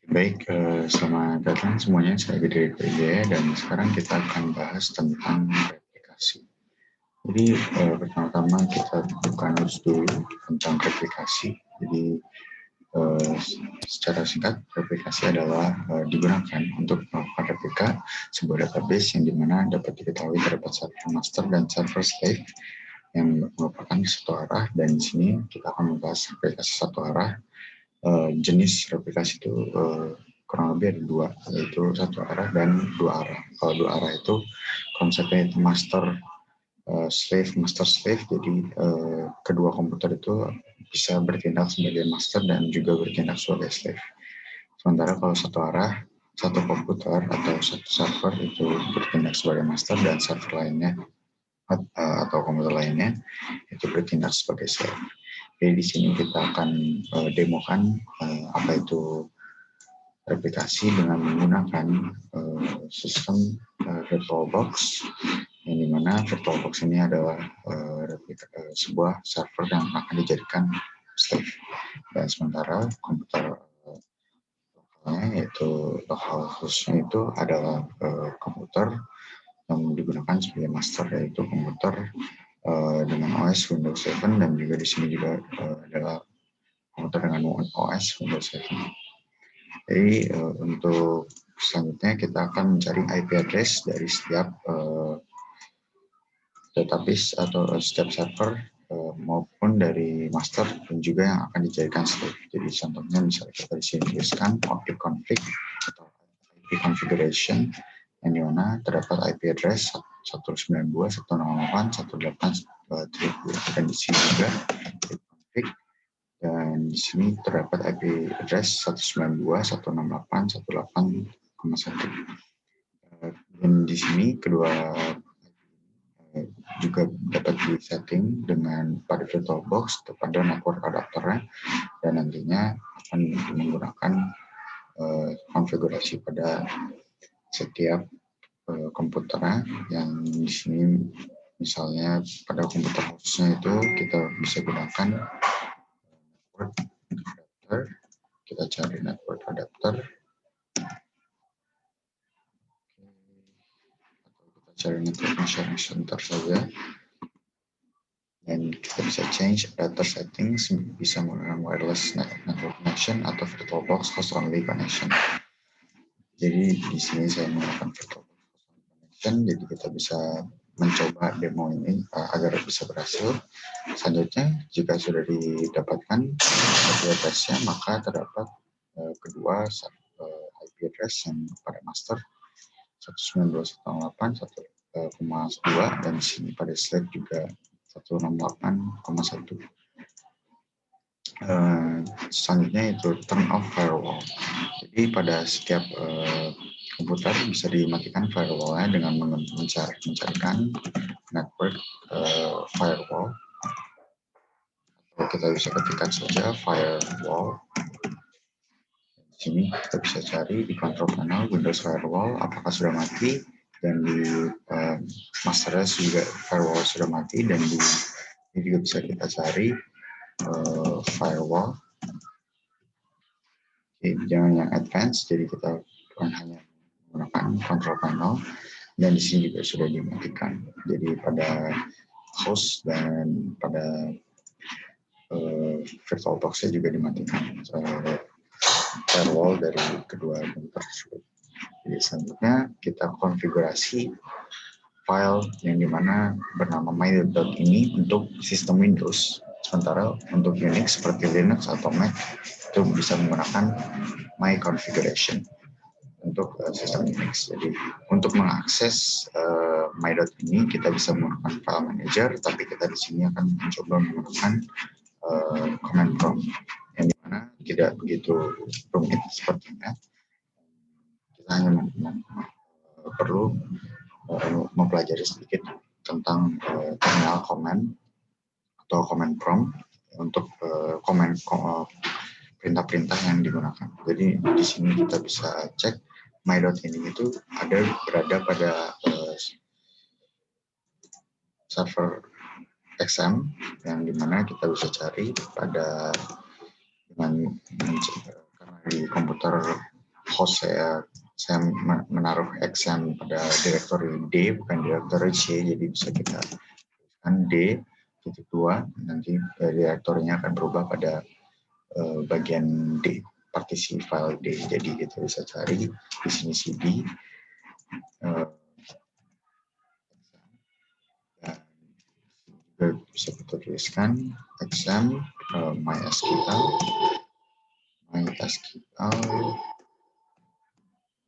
Baik, selamat datang semuanya. Saya Gede Wijaya dan sekarang kita akan bahas tentang replikasi. Jadi pertama-tama kita buka notes dulu tentang replikasi. Jadi secara singkat, replikasi adalah digunakan untuk melakukan replika sebuah database yang dimana dapat diketahui terdapat server master dan server slave yang merupakan satu arah, dan di sini kita akan membahas replikasi satu arah. Jenis replikasi itu kurang lebih ada dua, yaitu satu arah dan dua arah. Kalau dua arah itu konsepnya itu master slave, master slave. Jadi kedua komputer itu bisa bertindak sebagai master dan juga bertindak sebagai slave. Sementara kalau satu arah, satu komputer atau satu server itu bertindak sebagai master dan server lainnya atau komputer lainnya itu bertindak sebagai slave. Jadi di sini kita akan demokan apa itu replikasi dengan menggunakan sistem VirtualBox, yang dimana VirtualBox ini adalah sebuah server yang akan dijadikan slave. Dan sementara komputer lokalnya, yaitu lokal khususnya itu adalah komputer yang digunakan sebagai master, yaitu komputer dengan OS Windows 7, dan juga di sini juga adalah komputer dengan OS Windows 7. Jadi untuk selanjutnya kita akan mencari IP address dari setiap database atau setiap server maupun dari master dan juga yang akan dijadikan slave. Jadi contohnya misalnya kita di sini tuliskan object config atau IP configuration, yang dimana terdapat IP address 192.168.1.8.1000, dan di sini juga config, dan di sini terdapat IP address 192.168.1.8.1. Dan di sini kedua juga dapat disetting dengan pada VirtualBox kepada network adapternya, dan nantinya akan menggunakan konfigurasi pada setiap komputernya, yang di sini misalnya pada komputer khususnya itu kita bisa gunakan network adapter. Kita cari network adapter, atau kita cari network sharing center saja, dan kita bisa change adapter settings, bisa menggunakan wireless network connection atau VirtualBox host only connection. Jadi di sini saya menggunakan VirtualBox connection, jadi kita bisa mencoba demo ini agar bisa berhasil. Selanjutnya, jika sudah didapatkan IP address-nya, maka terdapat kedua IP address yang pada master 192.168.1.2, dan di sini pada slave juga 168.1. Selanjutnya itu turn off firewall. Jadi pada setiap komputer bisa dimatikan firewall-nya dengan mencarikan network firewall, atau kita bisa ketikkan saja firewall. Di sini kita bisa cari di control panel Windows Firewall apakah sudah mati, dan di masternya juga firewall sudah mati, dan di ini juga bisa kita cari firewall. Jangan yang advance, jadi kita bukan hanya menggunakan control panel, dan di sini juga sudah dimatikan. Jadi pada host dan pada VirtualBox-nya juga dimatikan firewall dari kedua komputer tersebut. Jadi selanjutnya kita konfigurasi file yang dimana bernama my.ini untuk sistem Windows. Sementara untuk Unix seperti Linux atau Mac itu bisa menggunakan my configuration untuk sistem Unix. Jadi untuk mengakses my.ini kita bisa menggunakan file manager, tapi kita di sini akan mencoba menggunakan command prompt yang dimana tidak begitu rumit sepertinya. Kita hanya perlu mempelajari sedikit tentang terminal command atau command prompt untuk perintah-perintah yang digunakan. Jadi di sini kita bisa cek my.ini itu berada pada server XM yang dimana kita bisa cari pada dengan karena di komputer host saya menaruh XM pada direktori D bukan direktori C, jadi bisa kita tuliskan D.2, nanti direktorinya akan berubah pada bagian D, partisi file D. Jadi kita bisa cari di sini CD dan bisa kita tuliskan XM MySQL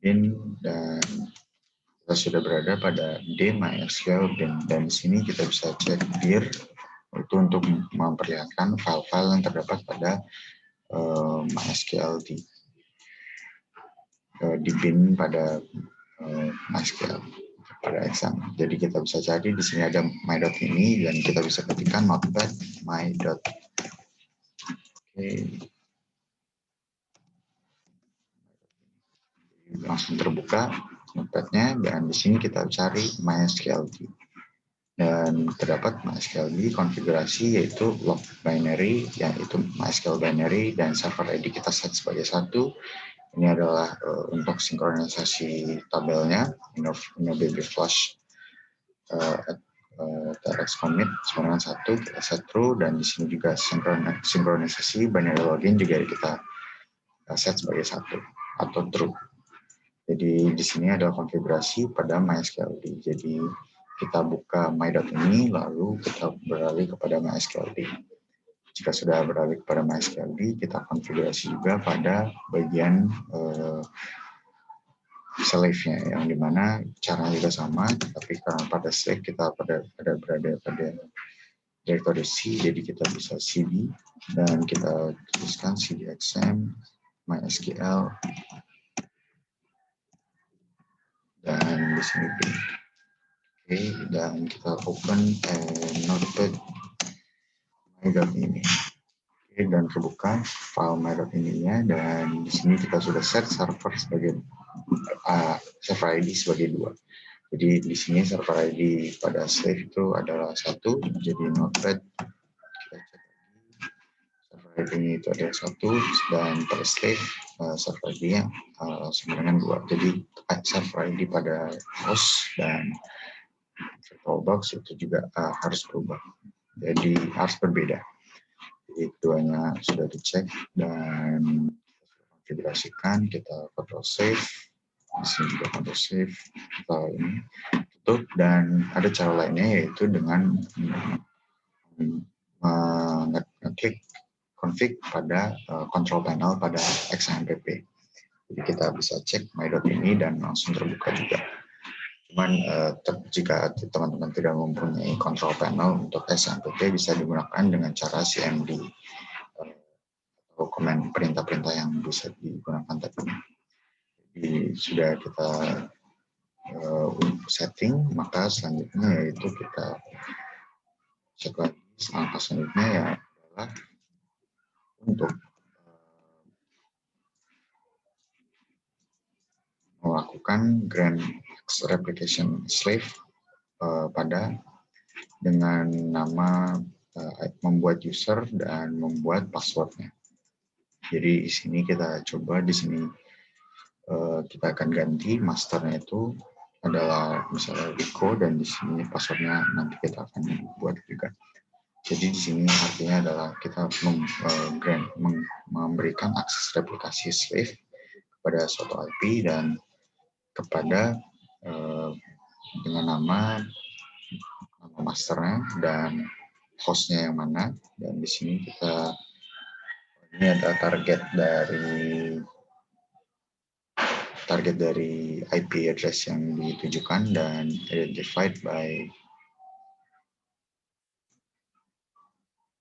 bin, dan kita sudah berada pada D MySQL bin, dan di sini kita bisa cek dir itu untuk memperlihatkan file-file yang terdapat pada MySQL di bin pada MySQL pada XM. Jadi kita bisa cari di sini ada my.ini dan kita bisa ketikkan notepad my. Langsung terbuka notepadnya, dan di sini kita cari MySQL. Dan terdapat MySQL konfigurasi yaitu log binary, yaitu MySQL binary, dan server ID kita set sebagai 1. Ini adalah untuk sinkronisasi tabelnya, InnoBB Flush TRX commit sama dengan 1, kita set true, dan di sini juga sinkronisasi binary login juga kita set sebagai 1 atau true. Jadi di sini ada konfigurasi pada MySQL. Jadi kita buka my.ini, lalu kita beralih kepada MySQL. Jika sudah beralih kepada MySQL, kita konfigurasi juga pada bagian slave-nya, yang dimana caranya juga sama, tapi karena pada slave kita berada pada directory C, jadi kita bisa cd dan kita tuliskan cdxm MySQL, dan di sini bin. Oke, dan kita open notepad my.ini. Oke, dan terbuka file my.ini-nya, dan di sini kita sudah set server sebagai server ID sebagai 2. Jadi di sini server ID pada slave itu adalah 1, jadi notepad kita cek lagi server ID itu adalah 1, dan pada slave server ID-nya sama dengan 2. Jadi server ID pada host dan VirtualBox itu juga harus berubah, jadi harus berbeda. Jadi keduanya sudah dicek dan konfigurasikan, kita control save, di sini juga control save, kita ini tutup, dan ada cara lainnya yaitu dengan ngeklik config pada control panel pada XAMPP. Jadi kita bisa cek my.ini dan langsung terbuka juga. Cuman jika teman-teman tidak mempunyai control panel untuk XAMPP, bisa digunakan dengan cara cmd atau komen perintah-perintah yang bisa digunakan tadi. Jadi sudah kita setting, maka selanjutnya yaitu kita cek lagi. Langkah selanjutnya ya adalah untuk melakukan grant replication slave pada dengan nama membuat user dan membuat passwordnya. Jadi di sini kita coba, di sini kita akan ganti masternya itu adalah misalnya Rico, dan di sini passwordnya nanti kita akan buat juga. Jadi di sini artinya adalah kita memberikan akses replikasi slave kepada suatu IP dan kepada dengan nama masternya dan hostnya yang mana, dan di sini kita ini ada target dari IP address yang ditujukan dan identified by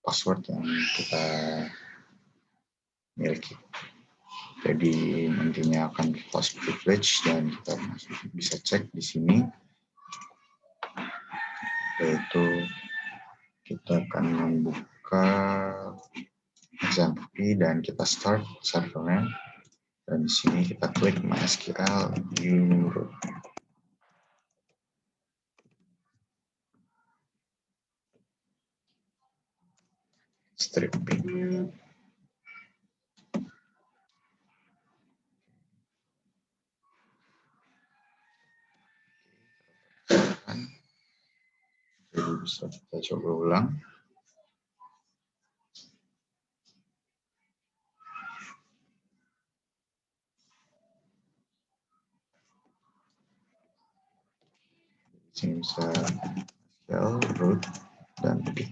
password yang kita miliki. Jadi nantinya akan flash privilege, dan kita bisa cek di sini, yaitu kita akan membuka XAMPP dan kita start servernya, dan di sini kita klik MySQL Europe. stripping. Jadi bisa kita coba ulang. Di sini bisa shell, root, dan big.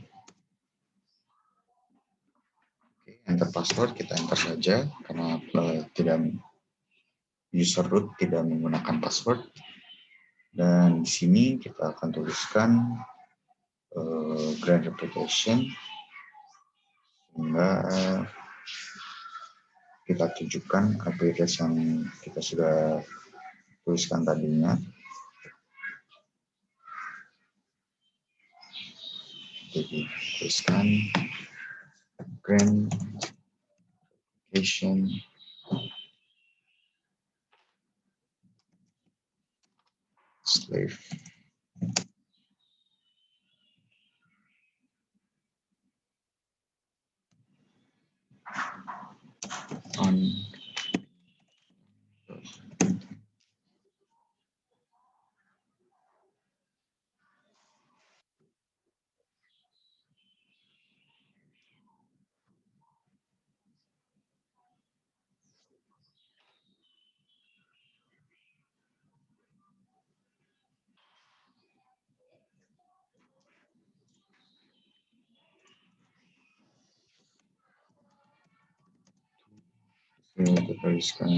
Oke, enter password kita enter saja karena user root tidak menggunakan password. Dan di sini kita akan tuliskan grand replication sehingga kita tunjukkan aplikasi yang kita sudah tuliskan tadinya. Jadi tuliskan grand replication slave on kita tuliskan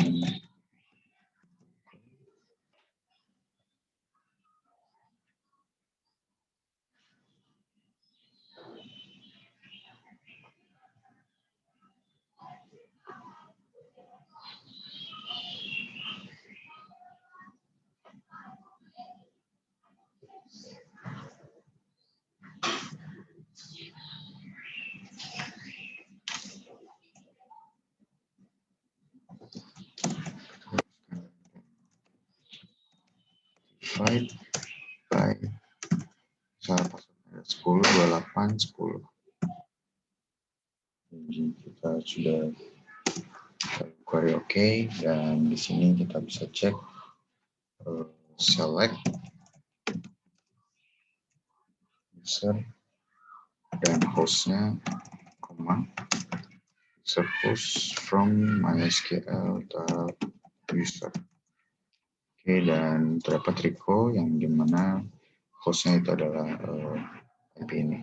divide by misalnya passwordnya 10, 28, 10. Jadi kita sudah query oke, dan di sini kita bisa cek select user dan hostnya, user host from MySQL user. Oke, dan terdapat Rico yang dimana hostnya itu adalah IP ini.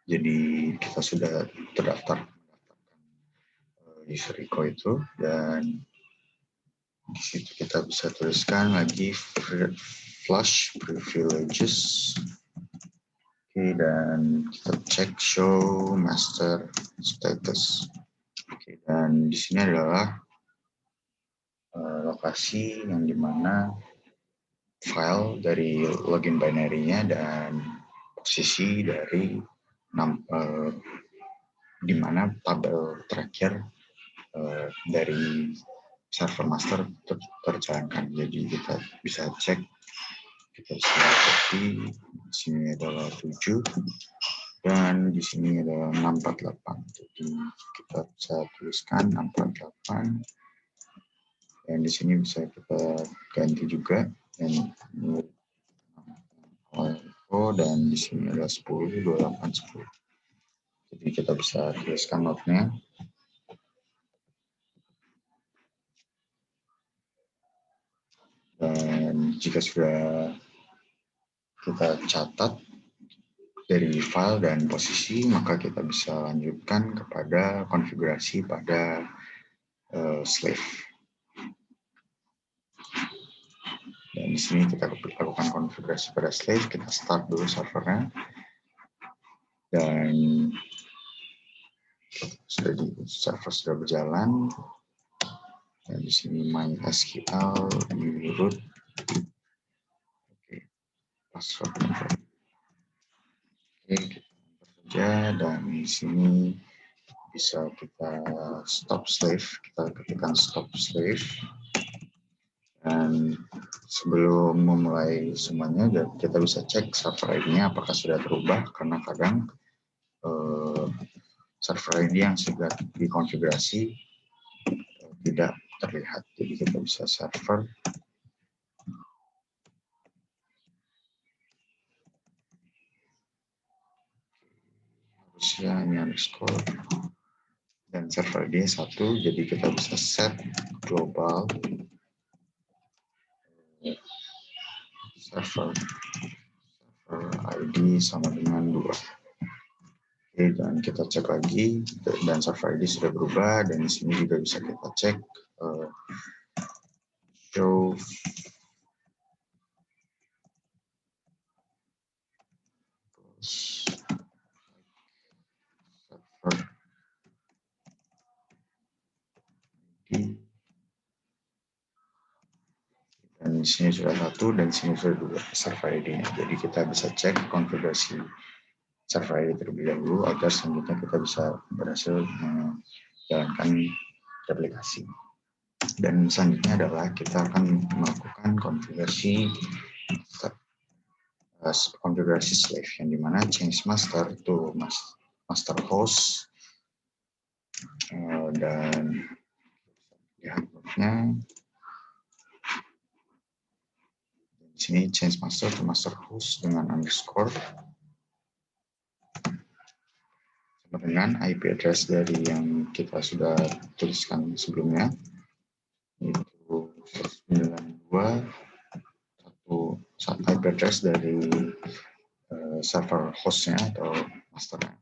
Jadi kita sudah terdaftar user Rico itu, dan di situ kita bisa tuliskan lagi flush privileges. Oke, dan kita cek show master status. Oke, dan di sini adalah lokasi yang dimana file dari login binary-nya dan posisi dari di mana tabel terakhir dari server master terjalankan. Jadi kita bisa cek, kita bisa copy, di sini adalah 7 dan di sini adalah 648. Jadi kita bisa tuliskan 648 dan di sini bisa kita ganti juga dan dan di sini adalah 10, 28, 10. Jadi kita bisa tuliskan node-nya. Dan jika sudah kita catat dari file dan posisi, maka kita bisa lanjutkan kepada konfigurasi pada slave. Dan di sini kita lakukan konfigurasi pada slave, kita start dulu servernya. Dan server sudah berjalan. Dan di sini MySQL root. Oke, password. Oke, kita saja, dan di sini bisa kita stop slave, kita ketikkan stop slave. Dan sebelum memulai semuanya, kita bisa cek server ID-nya apakah sudah berubah, karena kadang server ID yang sudah dikonfigurasi tidak terlihat. Jadi kita bisa server harusnya ini underscore dan server ID 1, jadi kita bisa set global server ID sama dengan 2. Oke, dan kita cek lagi, dan server ID sudah berubah, dan di sini juga bisa kita cek show server ID, dan di sini sudah 1, dan di sini sudah 2 server ID-nya. Jadi kita bisa cek konfigurasi server ID terlebih dahulu agar selanjutnya kita bisa berhasil menjalankan replikasi. Dan selanjutnya adalah kita akan melakukan konfigurasi slave, yang dimana change master itu master host, dan lihat lognya di sini change master to master host dengan underscore sama dengan IP address dari yang kita sudah tuliskan sebelumnya, yaitu 192 satu IP address dari server hostnya atau masternya,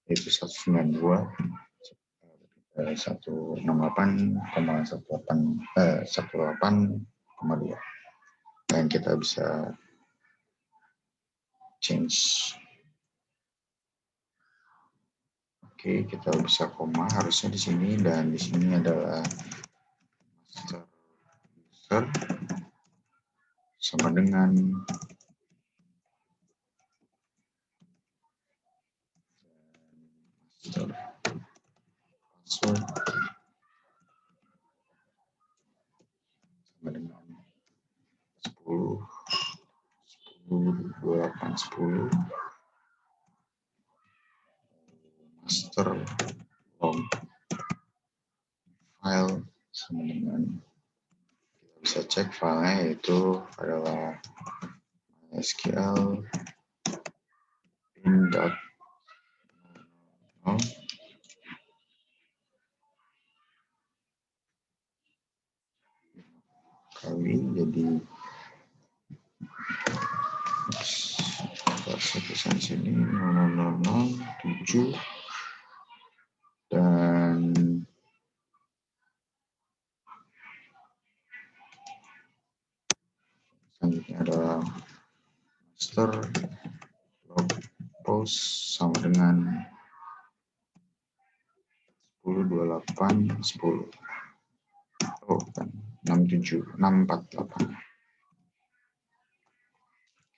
yaitu 168,168,2, dan kita bisa change. Oke, kita bisa koma harusnya di sini, dan di sini adalah master user sama dengan master password sama dengan 10 2810 master log file sama dengan, kita bisa cek filenya, yaitu adalah SQL in.no kali, jadi tulisan sini 0007, dan selanjutnya adalah master log post sama dengan 10.28.10. Oh, kan 648.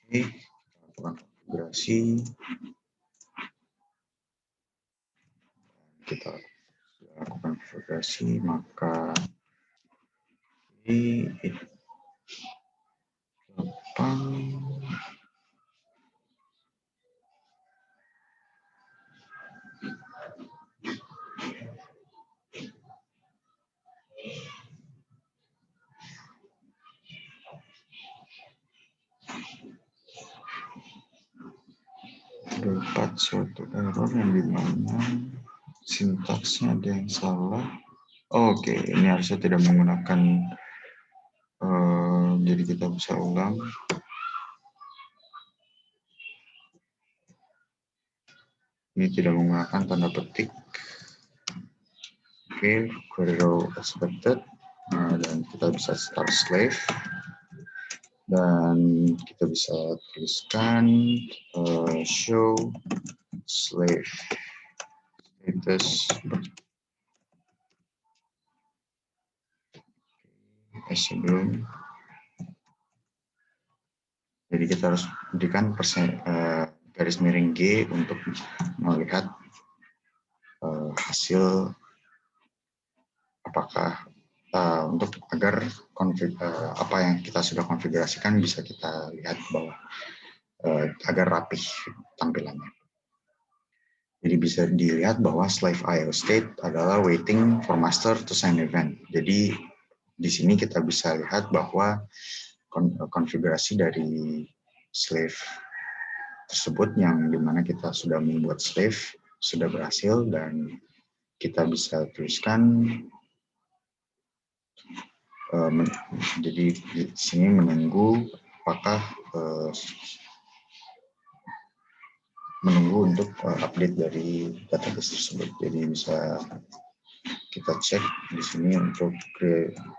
Oke, kita lakukan konfigurasi. Kita lakukan konfigurasi, maka ini 8 suatu error yang dimana sintaksnya ada yang salah. Oke, ini harusnya tidak menggunakan, jadi kita bisa ulang. Ini tidak menggunakan tanda petik. Oke, query row expected, dan kita bisa start slave, dan kita bisa tuliskan show slave status sebelum. Jadi kita harus berikan garis miring G untuk melihat hasil apakah untuk agar apa yang kita sudah konfigurasikan bisa kita lihat bahwa agar rapih tampilannya. Jadi bisa dilihat bahwa slave IO state adalah waiting for master to send event. Jadi di sini kita bisa lihat bahwa konfigurasi dari slave tersebut yang dimana kita sudah membuat slave sudah berhasil, dan kita bisa tuliskan jadi di sini menunggu apakah menunggu untuk update dari database tersebut. Jadi bisa kita cek di sini untuk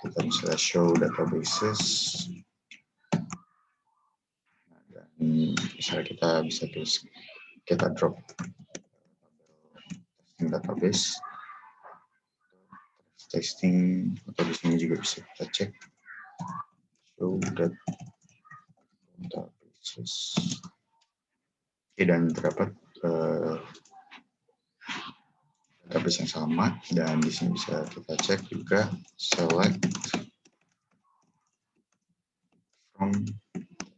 kita bisa show databases, dan misalnya kita bisa tulis, kita drop database testing, atau di sini juga bisa kita cek show databases. Oke, dan terdapat database yang sama, dan di sini bisa kita cek juga select from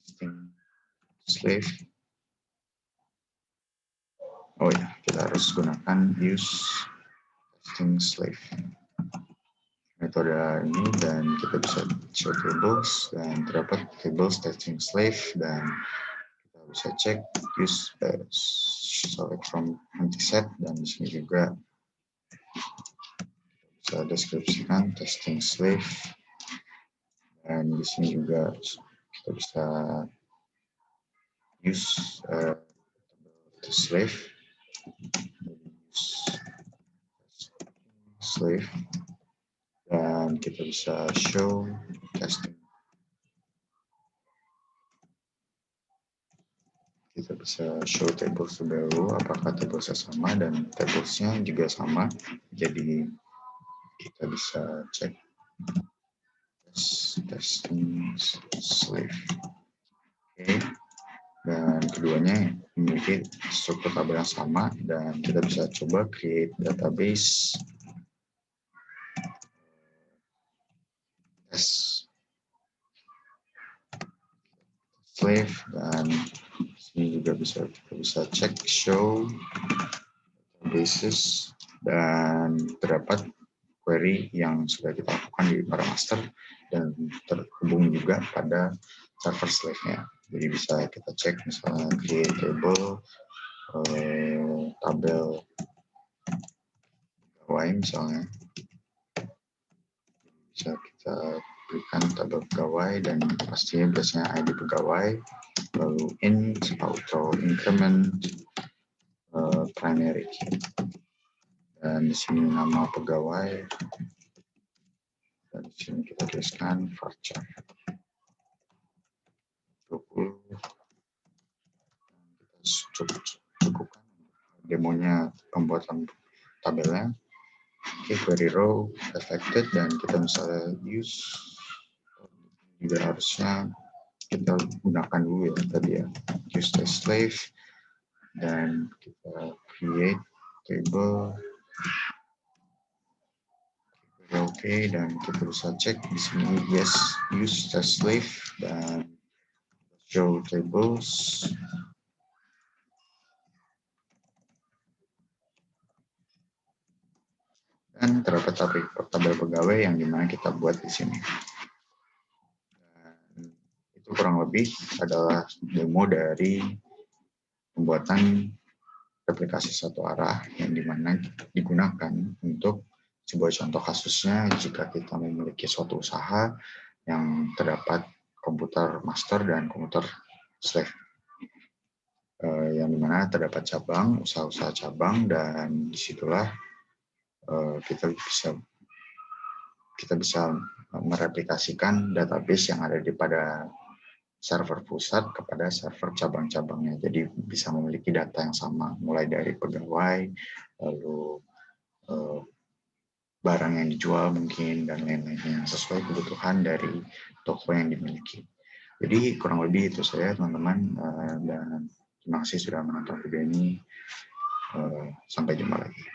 testing slave. Oh ya, kita harus gunakan use testing slave metode ini, dan kita bisa show tables, dan terdapat tables testing slave, dan kita bisa cek use select from empty set, dan di sini juga bisa deskripsikan testing slave, dan di sini juga kita bisa use slave dan kita bisa show testing. Kita bisa show tables dulu, apakah tablesnya sama, dan tablesnya juga sama. Jadi kita bisa cek testing slave. Oke. Dan keduanya memiliki struktur tabel yang sama, dan kita bisa coba create database test slave, dan ini juga kita bisa cek show databases, dan terdapat query yang sudah kita lakukan di para master dan terhubung juga pada server slave-nya. Jadi bisa kita cek misalnya create table, tabel pegawai misalnya. Bisa kita berikan tabel pegawai, dan pastinya biasanya ID pegawai, lalu int, auto increment, primary key. Dan di sini nama pegawai, dan di sini kita tuliskan varchar 20. Kita cukupkan demonya pembuatan tabelnya. Oke, query row affected, dan kita misalnya use juga harusnya kita gunakan dulu ya tadi ya, use test slave, dan kita create table. Oke, dan kita bisa cek di sini yes use test slave, dan show tables. Dan terdapat tabel pegawai yang dimana kita buat di sini. Dan itu kurang lebih adalah demo dari pembuatan replikasi satu arah yang dimana digunakan untuk sebuah contoh kasusnya jika kita memiliki suatu usaha yang terdapat komputer master dan komputer slave, yang dimana terdapat cabang, usaha-usaha cabang, dan disitulah kita bisa mereplikasikan database yang ada pada server pusat kepada server cabang-cabangnya. Jadi bisa memiliki data yang sama, mulai dari pegawai, lalu barang yang dijual mungkin, dan lain-lainnya sesuai kebutuhan dari toko yang dimiliki. Jadi kurang lebih itu saya teman-teman, dan terima kasih sudah menonton video ini. Sampai jumpa lagi.